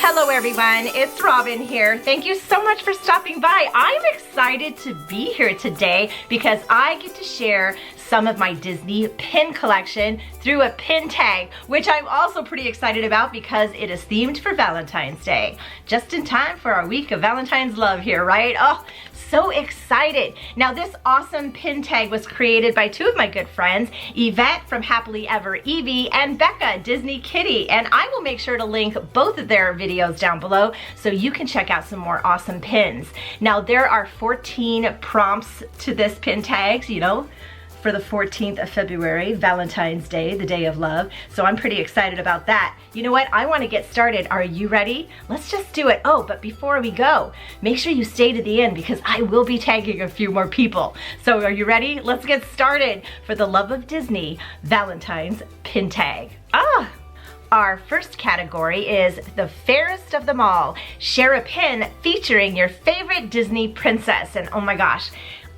Hello everyone, it's Robin here. Thank you so much for stopping by. I'm excited to be here today because I get to share some of my Disney pin collection through a pin tag, which I'm also pretty excited about because it is themed for Valentine's Day. Just in time for our week of Valentine's love here, right? Oh, so excited. Now this awesome pin tag was created by two of my good friends, Yvette from Happily Ever Yvee and Becka, Disney Kitty. And I will make sure to link both of their videos down below so you can check out some more awesome pins. Now there are 14 prompts to this pin tags, you know, for the 14th of February, Valentine's Day, the day of love. So I'm pretty excited about that. You know what? I want to get started. Are you ready? Let's just do it. Oh, but before we go, make sure you stay to the end because I will be tagging a few more people. So are you ready? Let's get started for the Love of Disney Valentine's pin tag. Our first category is the Fairest of Them All. Share a pin featuring your favorite Disney princess. And oh my gosh,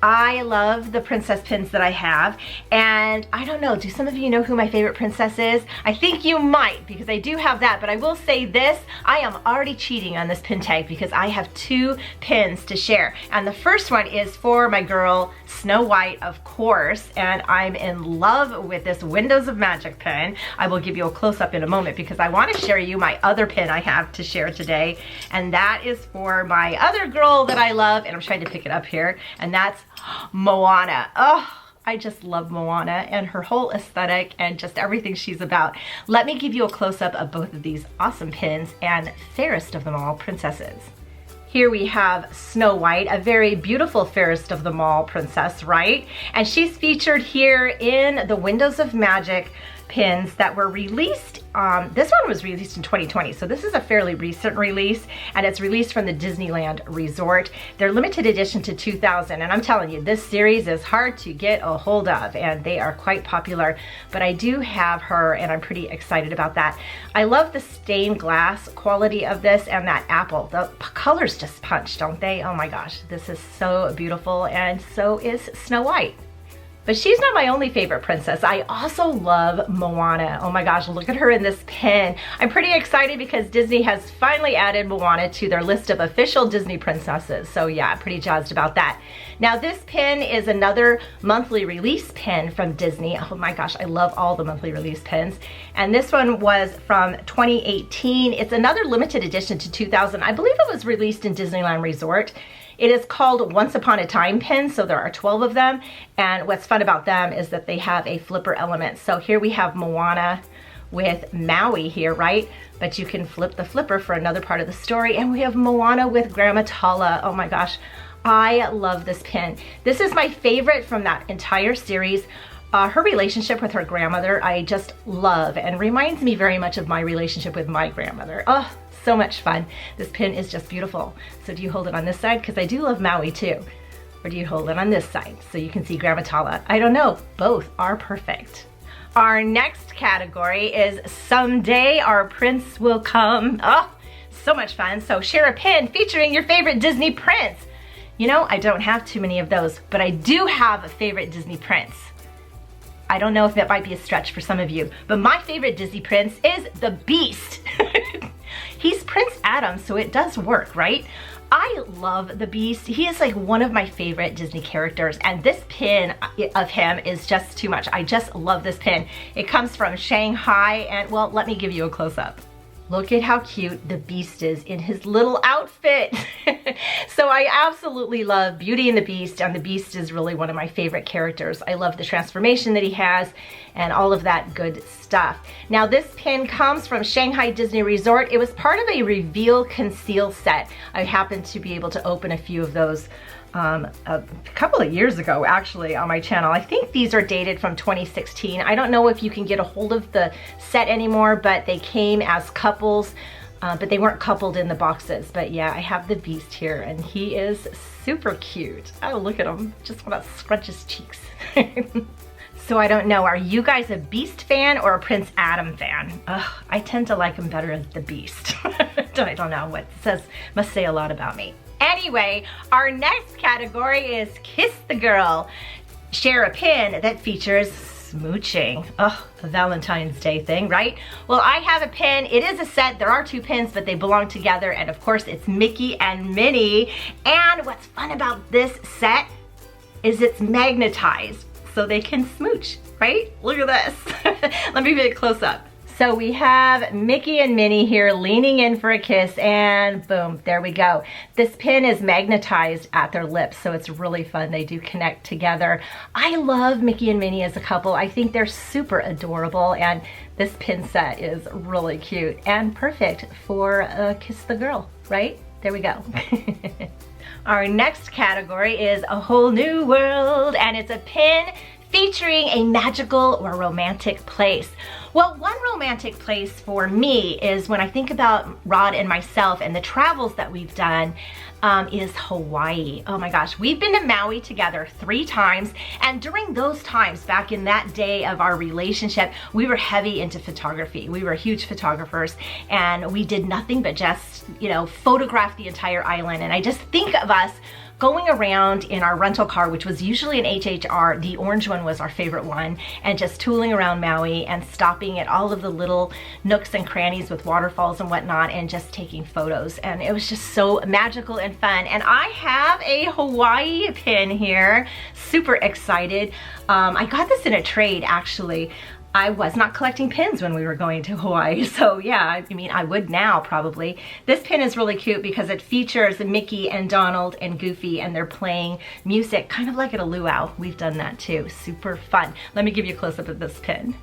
I love the princess pins that I have, and I don't know, do some of you know who my favorite princess is? I think you might, because I do have that, but I will say this, I am already cheating on this pin tag because I have two pins to share. And the first one is for my girl, Snow White, of course, and I'm in love with this Windows of Magic pin. I will give you a close-up in a moment because I want to share you my other pin I have to share today, and that is for my other girl that I love, and I'm trying to pick it up here, and that's Moana. Oh, I just love Moana and her whole aesthetic and just everything she's about. Let me give you a close-up of both of these awesome pins and Fairest of Them All princesses. Here we have Snow White, a very beautiful Fairest of Them All princess, right? And she's featured here in the Windows of Magic pins that were released. This one was released in 2020, so this is a fairly recent release, and it's released from the Disneyland Resort. They're limited edition to 2000, and I'm telling you, this series is hard to get a hold of, and they are quite popular, but I do have her, and I'm pretty excited about that. I love the stained glass quality of this and that apple. The colors just punch, don't they? Oh my gosh, this is so beautiful, and so is Snow White. But she's not my only favorite princess. I also love Moana. Oh my gosh, look at her in this pin. I'm pretty excited because Disney has finally added Moana to their list of official Disney princesses. So yeah, I'm pretty jazzed about that. Now this pin is another monthly release pin from Disney. Oh my gosh, I love all the monthly release pins. And this one was from 2018. It's another limited edition to 2000. I believe it was released in Disneyland Resort. It is called Once Upon a Time pin, so there are 12 of them, and what's fun about them is that they have a flipper element. So here we have Moana with Maui here, right? But you can flip the flipper for another part of the story, and we have Moana with Grandma Tala. Oh my gosh, I love this pin. This is my favorite from that entire series. Her relationship with her grandmother, I just love, and reminds me very much of my relationship with my grandmother. Oh, so much fun. This pin is just beautiful. So do you hold it on this side? Because I do love Maui too. Or do you hold it on this side so you can see Grandma Tala? I don't know. Both are perfect. Our next category is Someday Our Prince Will Come. Oh, so much fun. So share a pin featuring your favorite Disney prince. You know, I don't have too many of those, but I do have a favorite Disney prince. I don't know if that might be a stretch for some of you, but my favorite Disney prince is the Beast. He's Prince Adam, so it does work, right? I love the Beast. He is like one of my favorite Disney characters, and this pin of him is just too much. I just love this pin. It comes from Shanghai, and well, let me give you a close-up. Look at how cute the Beast is in his little outfit. So I absolutely love Beauty and the Beast, and the Beast is really one of my favorite characters. I love the transformation that he has and all of that good stuff. Now this pin comes from Shanghai Disney Resort. It was part of a reveal conceal set. I happened to be able to open a few of those a couple of years ago actually on my channel. I think these are dated from 2016. I don't know if you can get a hold of the set anymore, but they came as couples, but they weren't coupled in the boxes. But yeah, I have the Beast here, and he is super cute. Oh, look at him. Just want to scrunch his cheeks. So I don't know, are you guys a Beast fan or a Prince Adam fan? Ugh, I tend to like him better as the Beast. I don't know what it says, must say a lot about me. Anyway, our next category is Kiss the Girl. Share a pin that features smooching. Oh, a Valentine's Day thing, right? Well, I have a pin. It is a set. There are 2 pins, but they belong together. And of course, it's Mickey and Minnie. And what's fun about this set is it's magnetized so they can smooch, right? Look at this. Let me get a close up. So we have Mickey and Minnie here leaning in for a kiss, and boom, there we go. This pin is magnetized at their lips, so it's really fun. They do connect together. I love Mickey and Minnie as a couple. I think they're super adorable, and this pin set is really cute and perfect for Kiss the Girl, right? There we go. Our next category is A Whole New World, and it's a pin featuring a magical or romantic place. Well, one romantic place for me is when I think about Rod and myself and the travels that we've done is Hawaii. Oh my gosh, we've been to Maui together 3 times, and during those times, back in that day of our relationship, we were heavy into photography. We were huge photographers, and we did nothing but just, you know, photograph the entire island. And I just think of us going around in our rental car, which was usually an HHR, the orange one was our favorite one, and just tooling around Maui and stopping at all of the little nooks and crannies with waterfalls and whatnot and just taking photos. And it was just so magical and fun. And I have a Hawaii pin here, super excited. I got this in a trade actually. I was not collecting pins when we were going to Hawaii, so yeah, I mean, I would now probably. This pin is really cute because it features Mickey and Donald and Goofy, and they're playing music, kind of like at a luau. We've done that too, super fun. Let me give you a close-up of this pin.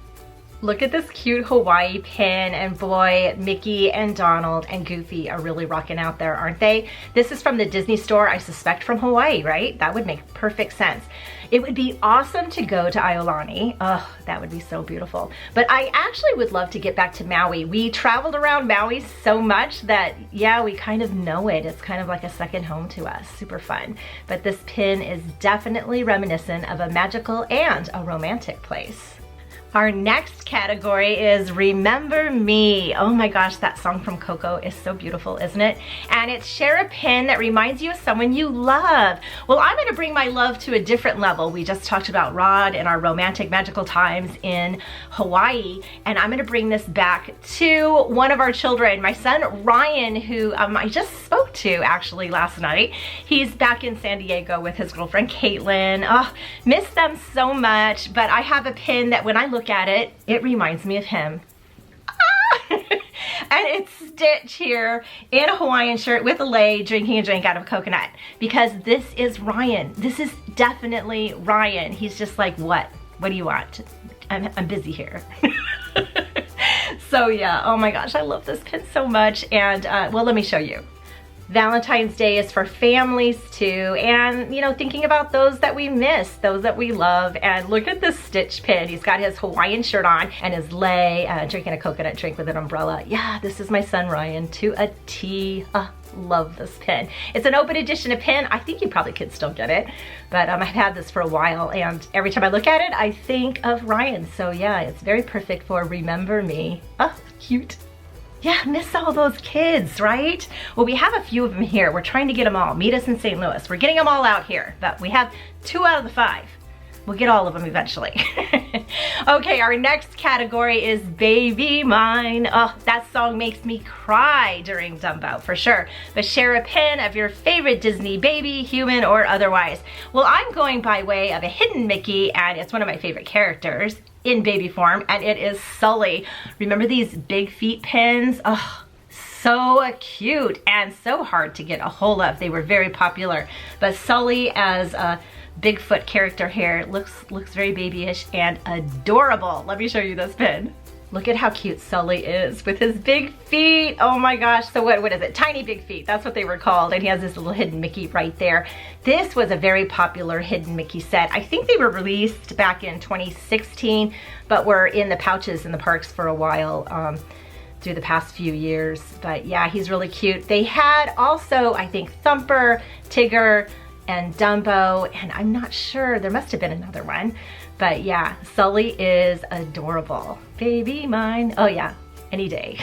Look at this cute Hawaii pin, and boy, Mickey and Donald and Goofy are really rocking out there, aren't they? This is from the Disney store, I suspect from Hawaii, right? That would make perfect sense. It would be awesome to go to Iolani. Oh, that would be so beautiful. But I actually would love to get back to Maui. We traveled around Maui so much that, yeah, we kind of know it. It's kind of like a second home to us. Super fun. But this pin is definitely reminiscent of a magical and a romantic place. Our next category is Remember Me. Oh my gosh, that song from Coco is so beautiful, isn't it? And it's share a pin that reminds you of someone you love. Well, I'm gonna bring my love to a different level. We just talked about Rod and our romantic magical times in Hawaii, and I'm gonna bring this back to one of our children, my son Ryan, who I just spoke to actually last night. He's back in San Diego with his girlfriend Caitlin. Oh, miss them so much, but I have a pin that when I look at it, it reminds me of him. And it's Stitch here in a Hawaiian shirt with a lei drinking a drink out of a coconut, because this is Ryan. This is definitely Ryan. He's just like, what do you want? I'm busy here. So yeah, oh my gosh, I love this pin so much. And well, let me show you. Valentine's Day is for families too, and you know, thinking about those that we miss, those that we love. And look at this Stitch pin. He's got his Hawaiian shirt on and his lei, drinking a coconut drink with an umbrella. Yeah, this is my son Ryan to a T. Love this pin. It's an open edition of pin. I think you probably could still get it, but I've had this for a while, and every time I look at it, I think of Ryan. So yeah, it's very perfect for Remember Me. Oh, cute. Yeah, miss all those kids, right? Well, we have a few of them here. We're trying to get them all. Meet us in St. Louis. We're getting them all out here, but we have 2 out of the 5. We'll get all of them eventually. Okay, our next category is Baby Mine. Oh, that song makes me cry during Dumbo, for sure. But share a pin of your favorite Disney baby, human or otherwise. Well, I'm going by way of a hidden Mickey, and it's one of my favorite characters in baby form, and it is Sully. Remember these big feet pins? Oh, so cute and so hard to get a hold of. They were very popular. But Sully as a Bigfoot character here looks very babyish and adorable. Let me show you this pin. Look at how cute Sully is with his big feet. Oh my gosh, so what is it? Tiny big feet, that's what they were called. And he has this little hidden Mickey right there. This was a very popular hidden Mickey set. I think they were released back in 2016, but were in the pouches in the parks for a while through the past few years. But yeah, he's really cute. They had also, I think, Thumper, Tigger, and Dumbo, and I'm not sure, there must have been another one. But yeah, Sully is adorable. Baby mine. Oh yeah, any day.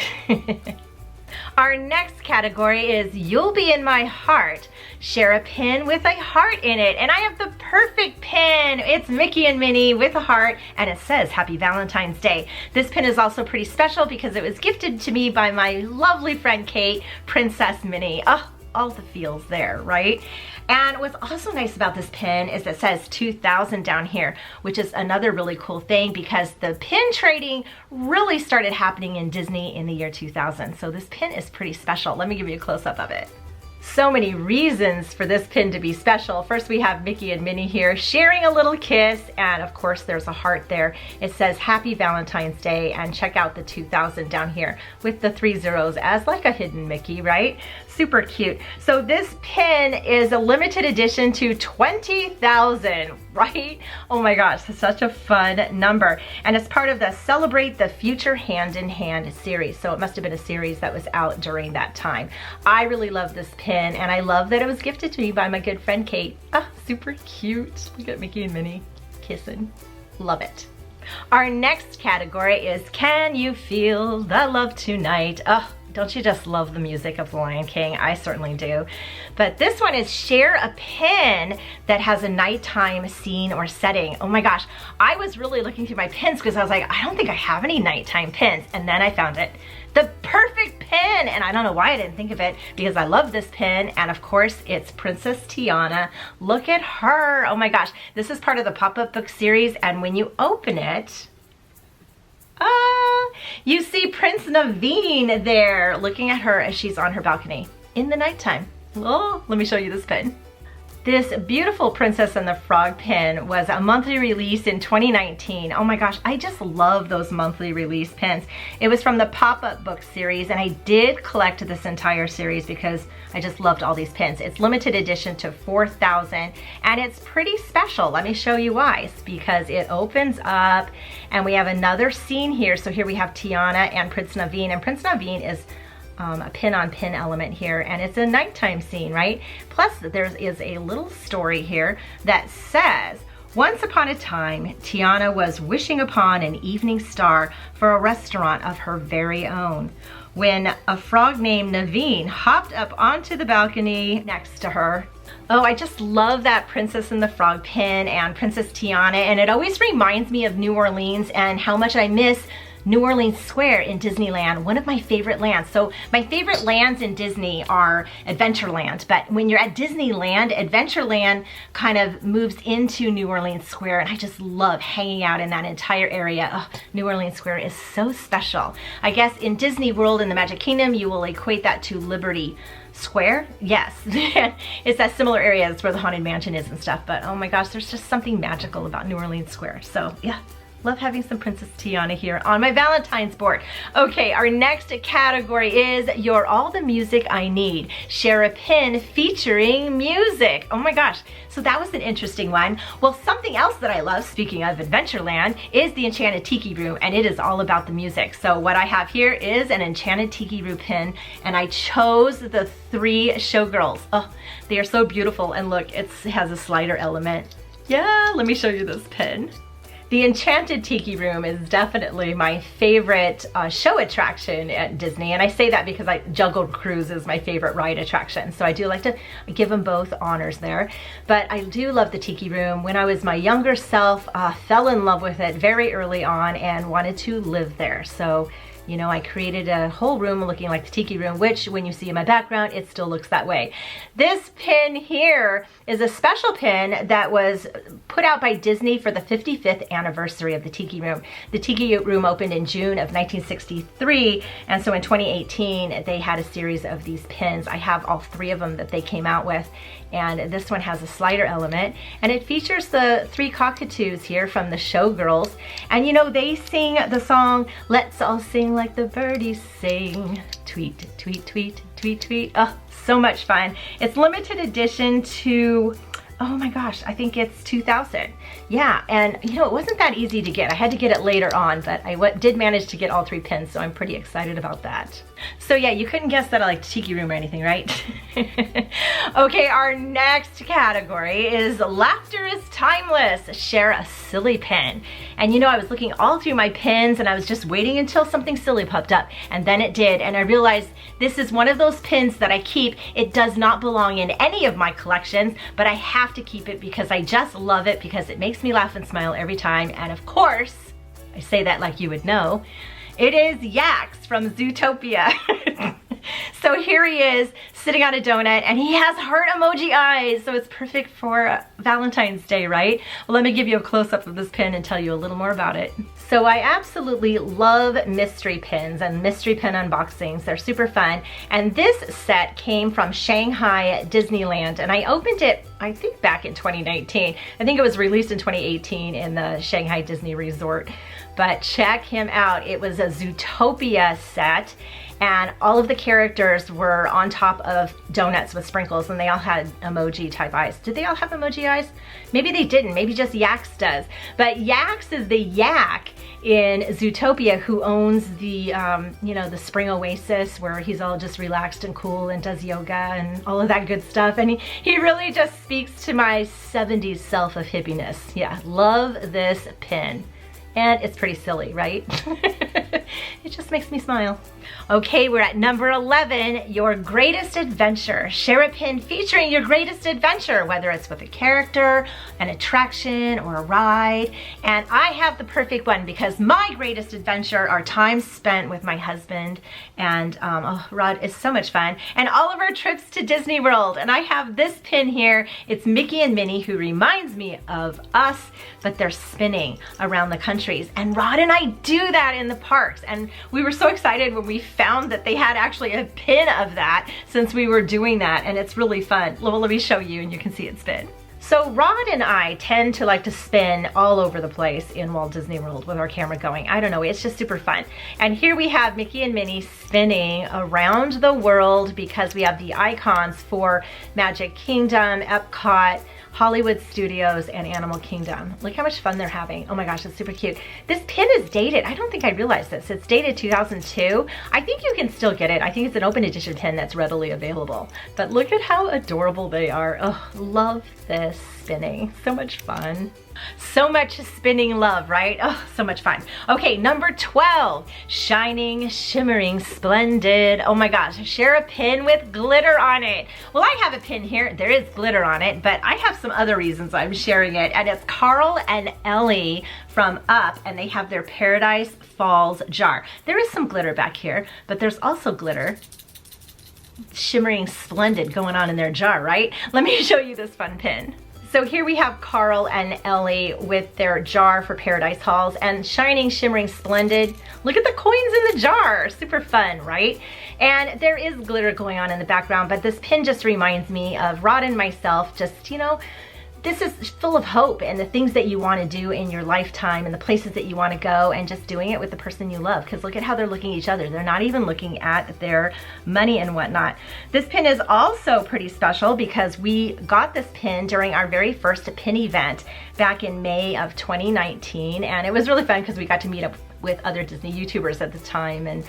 Our next category is You'll Be in My Heart. Share a pin with a heart in it. And I have the perfect pin. It's Mickey and Minnie with a heart, and it says Happy Valentine's Day. This pin is also pretty special because it was gifted to me by my lovely friend Kate, Princess Minnie. Oh, all the feels there, right? And what's also nice about this pin is it says 2000 down here, which is another really cool thing because the pin trading really started happening in Disney in the year 2000. So this pin is pretty special. Let me give you a close-up of it. So many reasons for this pin to be special. First, we have Mickey and Minnie here sharing a little kiss, and of course there's a heart there. It says Happy Valentine's Day, and check out the 2000 down here with the 3 zeros as like a hidden Mickey, right? Super cute. So this pin is a limited edition to 20,000, right? Oh my gosh, such a fun number. And it's part of the Celebrate the Future Hand in Hand series. So it must have been a series that was out during that time. I really love this pin, and I love that it was gifted to me by my good friend Kate. Ah, super cute. Look at Mickey and Minnie kissing. Love it. Our next category is Can You Feel the Love Tonight? Oh, don't you just love the music of The Lion King? I certainly do. But this one is Share a Pin that has a nighttime scene or setting. Oh my gosh, I was really looking through my pins because I was like, I don't think I have any nighttime pins. And then I found it. The perfect pin, and I don't know why I didn't think of it because I love this pin, and of course it's Princess Tiana. Look at her. Oh my gosh, this is part of the pop-up book series, and when you open it, you see Prince Naveen there looking at her as she's on her balcony in the nighttime. Oh, let me show you this pin. This beautiful Princess and the Frog pin was a monthly release in 2019. Oh my gosh, I just love those monthly release pins. It was from the pop-up book series, and I did collect this entire series because I just loved all these pins. It's limited edition to 4,000, and it's pretty special. Let me show you why. It's because it opens up, and we have another scene here. So here we have Tiana and Prince Naveen, and Prince Naveen is a pin-on-pin element here, and it's a nighttime scene, right? Plus, there is a little story here that says, once upon a time, Tiana was wishing upon an evening star for a restaurant of her very own, when a frog named Naveen hopped up onto the balcony next to her. Oh, I just love that Princess and the Frog pin and Princess Tiana, and it always reminds me of New Orleans and how much I miss New Orleans Square in Disneyland, one of my favorite lands. So my favorite lands in Disney are Adventureland, but when you're at Disneyland, Adventureland kind of moves into New Orleans Square, and I just love hanging out in that entire area. Oh, New Orleans Square is so special. I guess in Disney World in the Magic Kingdom, you will equate that to Liberty Square. Yes, it's that similar area. That's where the Haunted Mansion is and stuff, but oh my gosh, there's just something magical about New Orleans Square. So yeah. Love having some Princess Tiana here on my Valentine's board. Okay, our next category is You're All the Music I Need. Share a pin featuring music. Oh my gosh, so that was an interesting one. Well, something else that I love, speaking of Adventureland, is the Enchanted Tiki Room, and it is all about the music. So what I have here is an Enchanted Tiki Room pin, and I chose the 3 showgirls. Oh, they are so beautiful, and look, it has a slider element. Yeah, let me show you this pin. The Enchanted Tiki Room is definitely my favorite show attraction at Disney, and I say that because Jungle Cruise is my favorite ride attraction, so I do like to give them both honors there. But I do love the Tiki Room. When I was my younger self, fell in love with it very early on and wanted to live there. So, you know, I created a whole room looking like the Tiki Room, which when you see in my background, it still looks that way. This pin here is a special pin that was put out by Disney for the 55th anniversary of the Tiki Room. The Tiki Room opened in June of 1963, and so in 2018, they had a series of these pins. I have all 3 of them that they came out with, and this one has a slider element, and it features the 3 cockatoos here from the Showgirls, and you know, they sing the song, Let's All Sing Like the Birdies Sing. Tweet, tweet, tweet, tweet, tweet. Oh, so much fun. It's limited edition to oh my gosh, I think it's 2000. Yeah, and you know, it wasn't that easy to get. I had to get it later on, but I did manage to get all 3 pins, so I'm pretty excited about that. So yeah, you couldn't guess that I like Tiki Room or anything, right? Okay, our next category is Laughter is Timeless. Share a silly pin. And you know, I was looking all through my pins and I was just waiting until something silly popped up, and then it did, and I realized this is one of those pins that I keep. It does not belong in any of my collections, but I have to keep it because I just love it, because it makes me laugh and smile every time. And of course, I say that like you would know, it is Yax from Zootopia. So here he is sitting on a donut and he has heart emoji eyes, so it's perfect for Valentine's Day, right? Well, let me give you a close-up of this pin and tell you a little more about it. So I absolutely love mystery pins and mystery pin unboxings. They're super fun. And this set came from Shanghai Disneyland, and I opened it, I think, back in 2019. I think it was released in 2018 in the Shanghai Disney Resort. But check him out. It was a Zootopia set, and all of the characters were on top of donuts with sprinkles, and they all had emoji type eyes. Did they all have emoji eyes? Maybe they didn't, maybe just Yax does. But Yax is the yak in Zootopia who owns the, you know, the spring oasis where he's all just relaxed and cool and does yoga and all of that good stuff. And he really just speaks to my 70s self of hippiness. Yeah, love this pin. And it's pretty silly, right? It just makes me smile. Okay, we're at number 11, Your Greatest Adventure. Share a pin featuring your greatest adventure, whether it's with a character, an attraction, or a ride. And I have the perfect one because my greatest adventure are times spent with my husband, and oh, Rod, is so much fun. And all of our trips to Disney World. And I have this pin here. It's Mickey and Minnie, who reminds me of us, but they're spinning around the countries. And Rod and I do that in the parks. And we were so excited when we found that they had actually a pin of that, since we were doing that, and it's really fun. Well, let me show you and you can see it spin. So Rod and I tend to like to spin all over the place in Walt Disney World with our camera going. I don't know, it's just super fun. And here we have Mickey and Minnie spinning around the world because we have the icons for Magic Kingdom, Epcot, Hollywood Studios, and Animal Kingdom. Look how much fun they're having. Oh my gosh, it's super cute. This pin is dated. I don't think I realized this. It's dated 2002. I think you can still get it. I think it's an open edition pin that's readily available. But look at how adorable they are. Oh, love this spinning. So much fun. So much spinning love, right? Oh, so much fun. Okay, number 12, Shining, Shimmering, Splendid. Oh my gosh, share a pin with glitter on it. Well, I have a pin here. There is glitter on it, but I have some other reasons I'm sharing it. And it's Carl and Ellie from Up, and they have their Paradise Falls jar. There is some glitter back here, but there's also glitter, shimmering splendid, going on in their jar, right? Let me show you this fun pin. So here we have Carl and Ellie with their jar for Paradise Halls, and shining, shimmering, splendid. Look at the coins in the jar. Super fun, right? And there is glitter going on in the background, but this pin just reminds me of Rod and myself, just, you know, this is full of hope and the things that you want to do in your lifetime and the places that you want to go, and just doing it with the person you love. Because look at how they're looking at each other. They're not even looking at their money and whatnot. This pin is also pretty special because we got this pin during our very first pin event back in May of 2019, and it was really fun because we got to meet up with other Disney YouTubers at the time, and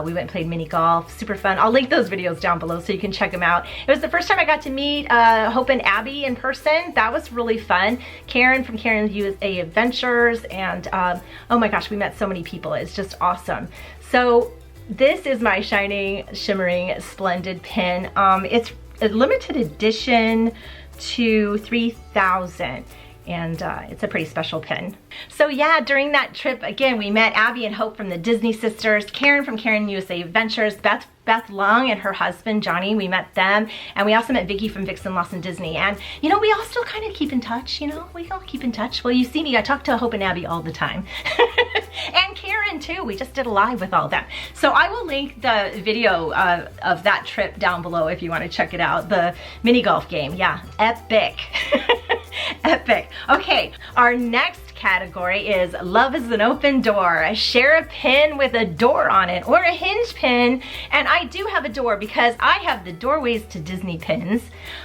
we went and played mini golf. Super fun. I'll link those videos down below so you can check them out. It was the first time I got to meet Hope and Abby in person. That was really fun. Karen from Karen's USA Adventures, and oh my gosh, we met so many people. It's just awesome. So this is my shining, shimmering, splendid pin. It's a limited edition to 3,000. And it's a pretty special pin. So yeah, during that trip, again, we met Abby and Hope from the Disney Sisters, Karen from Karen USA Adventures, Beth Long and her husband, Johnny, we met them. And we also met Vicky from Vixen Lawson Disney. And you know, we all still kind of keep in touch, you know, we all keep in touch. Well, you see me, I talk to Hope and Abby all the time. And Karen too, we just did a live with all of them. So I will link the video of that trip down below if you want to check it out. The mini golf game, yeah, epic. Epic. Okay, our next category is Love is an Open Door. Share a pin with a door on it or a hinge pin. And I do have a door because I have the Doorways to Disney pins.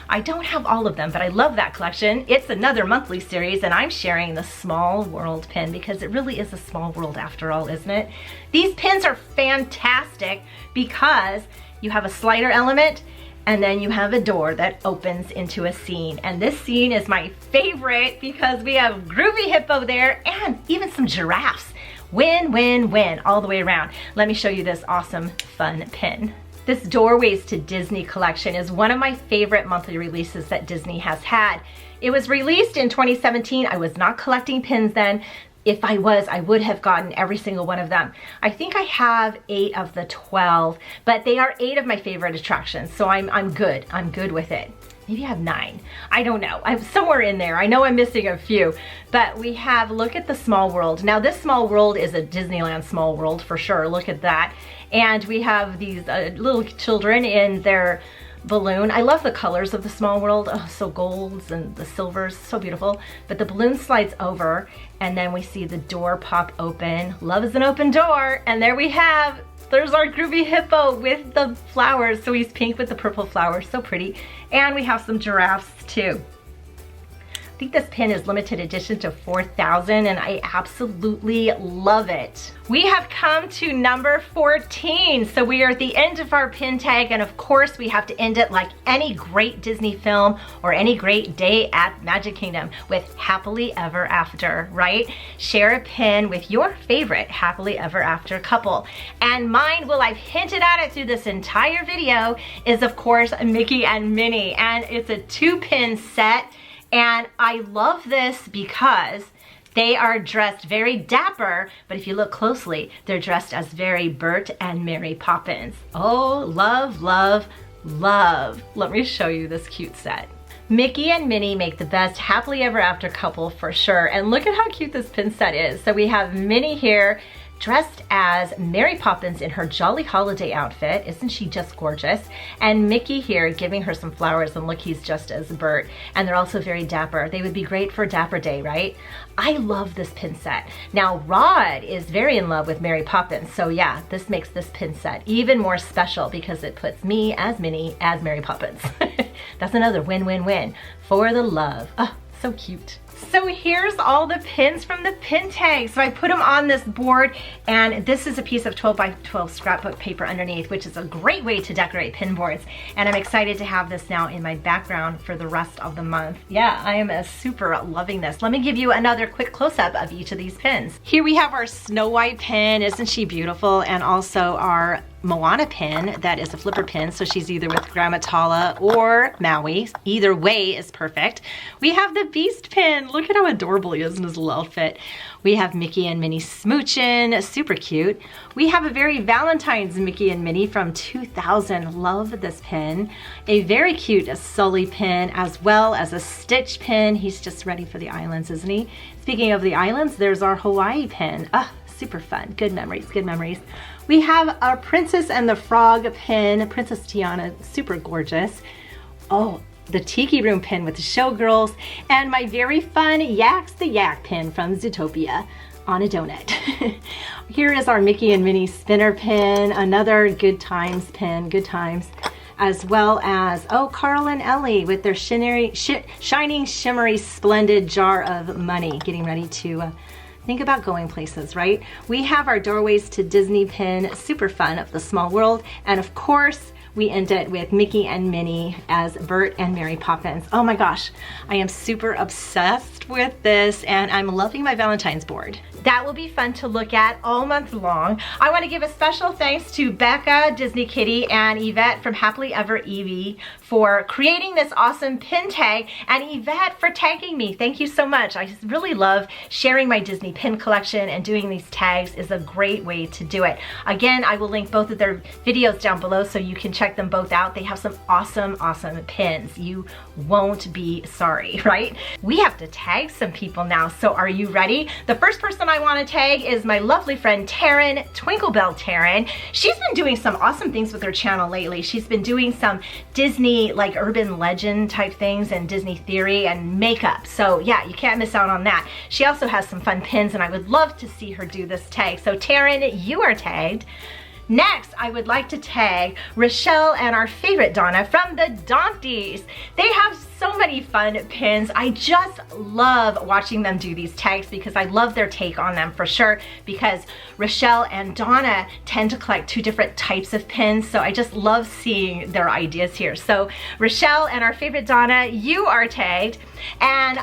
I don't have all of them, but I love that collection. It's another monthly series and I'm sharing the Small World pin because it really is a small world after all, isn't it? These pins are fantastic because you have a slider element and then you have a door that opens into a scene. And this scene is my favorite because we have Groovy Hippo there and even some giraffes. Win, win, win all the way around. Let me show you this awesome, fun pin. This Doorways to Disney collection is one of my favorite monthly releases that Disney has had. It was released in 2017. I was not collecting pins then. If I was, I would have gotten every single one of them. I think I have 8 of the 12, but they are 8 of my favorite attractions, so I'm good. I'm good with it. Maybe I have 9. I don't know. I'm somewhere in there. I know I'm missing a few, but we have, look at the Small World. Now this Small World is a Disneyland Small World for sure. Look at that. And we have these little children in their balloon. I love the colors of the Small World. Oh, so golds and the silvers, so beautiful. But the balloon slides over and then we see the door pop open. Love is an open door. And there we have, there's our Groovy Hippo with the flowers. So he's pink with the purple flowers, so pretty. And we have some giraffes too. I think this pin is limited edition to 4,000 and I absolutely love it. We have come to number 14. So we are at the end of our pin tag and of course we have to end it like any great Disney film or any great day at Magic Kingdom with Happily Ever After, right? Share a pin with your favorite Happily Ever After couple. And mine, well, I've hinted at it through this entire video, is of course Mickey and Minnie, and it's a 2-pin set. And I love this because they are dressed very dapper, but if you look closely, they're dressed as very Bert and Mary Poppins. Oh, love, love, love. Let me show you this cute set. Mickey and Minnie make the best happily ever after couple for sure. And look at how cute this pin set is. So we have Minnie here dressed as Mary Poppins in her Jolly Holiday outfit. Isn't she just gorgeous? And Mickey here giving her some flowers, and look, he's just as Bert. And they're also very dapper. They would be great for Dapper Day, right? I love this pin set. Now, Rod is very in love with Mary Poppins. So yeah, this makes this pin set even more special because it puts me as Minnie as Mary Poppins. That's another win-win-win for the love. Oh, so cute. So here's all the pins from the pin tag. So I put them on this board, and this is a piece of 12 by 12 scrapbook paper underneath, which is a great way to decorate pin boards. And I'm excited to have this now in my background for the rest of the month. Yeah, I am super loving this. Let me give you another quick close-up of each of these pins. Here we have our Snow White pin. Isn't she beautiful? And also our Moana pin that is a flipper pin, so she's either with Grandma Tala or Maui. Either way is perfect. We have the Beast pin. Look at how adorable he is in his little outfit. We have Mickey and Minnie smooching, super cute. We have a very Valentine's Mickey and Minnie from 2000. Love this pin. A very cute Sully pin, as well as a Stitch pin. He's just ready for the islands, isn't he? Speaking of the islands, there's our Hawaii pin. Ah, super fun. Good memories, good memories. We have our Princess and the Frog pin, Princess Tiana, super gorgeous. Oh, the Tiki Room pin with the Showgirls, and my very fun Yaks the Yak pin from Zootopia on a donut. Here is our Mickey and Minnie spinner pin, another Good Times pin, Good Times, as well as, oh, Carl and Ellie with their shining, shimmery, splendid jar of money, getting ready to think about going places, right? We have our Doorways to Disney pin, super fun, of the Small World. And of course, we end it with Mickey and Minnie as Bert and Mary Poppins. Oh my gosh, I am super obsessed with this and I'm loving my Valentine's board. That will be fun to look at all month long. I want to give a special thanks to Becka, Disney Kitty, and Yvette from Happily Ever Yvee for creating this awesome pin tag, and Yvette for tagging me. Thank you so much. I just really love sharing my Disney pin collection, and doing these tags is a great way to do it. Again, I will link both of their videos down below so you can check check them both out. They have some awesome, awesome pins. You won't be sorry, right? We have to tag some people now, so are you ready? The first person I want to tag is my lovely friend Taryn, Twinklebell Taryn. She's been doing some awesome things with her channel lately. She's been doing some Disney, like urban legend type things and Disney theory and makeup. So yeah, you can't miss out on that. She also has some fun pins and I would love to see her do this tag. So Taryn, you are tagged. Next, I would like to tag Rochelle and our favorite Donna from the Donkeys. They have so many fun pins. I just love watching them do these tags because I love their take on them for sure, because Rochelle and Donna tend to collect two different types of pins, so I just love seeing their ideas here. So Rochelle and our favorite Donna, you are tagged. And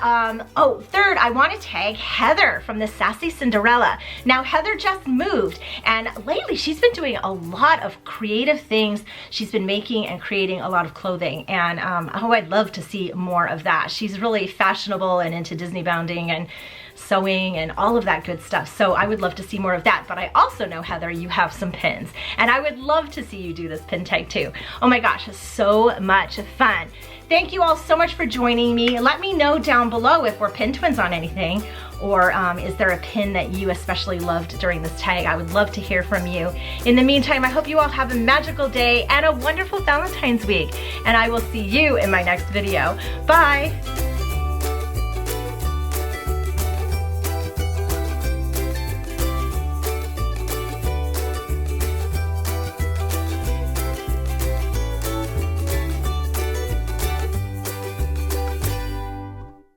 oh, third, I want to tag Heather from the Sassy Cinderella. Now Heather just moved and lately she's been doing a lot of creative things. She's been making and creating a lot of clothing, and oh, I'd love to see more of that. She's really fashionable and into Disney bounding and sewing and all of that good stuff. So I would love to see more of that. But I also know, Heather, you have some pins and I would love to see you do this pin tag too. Oh my gosh, so much fun. Thank you all so much for joining me. Let me know down below if we're pin twins on anything, or is there a pin that you especially loved during this tag? I would love to hear from you. In the meantime, I hope you all have a magical day and a wonderful Valentine's week. And I will see you in my next video. Bye.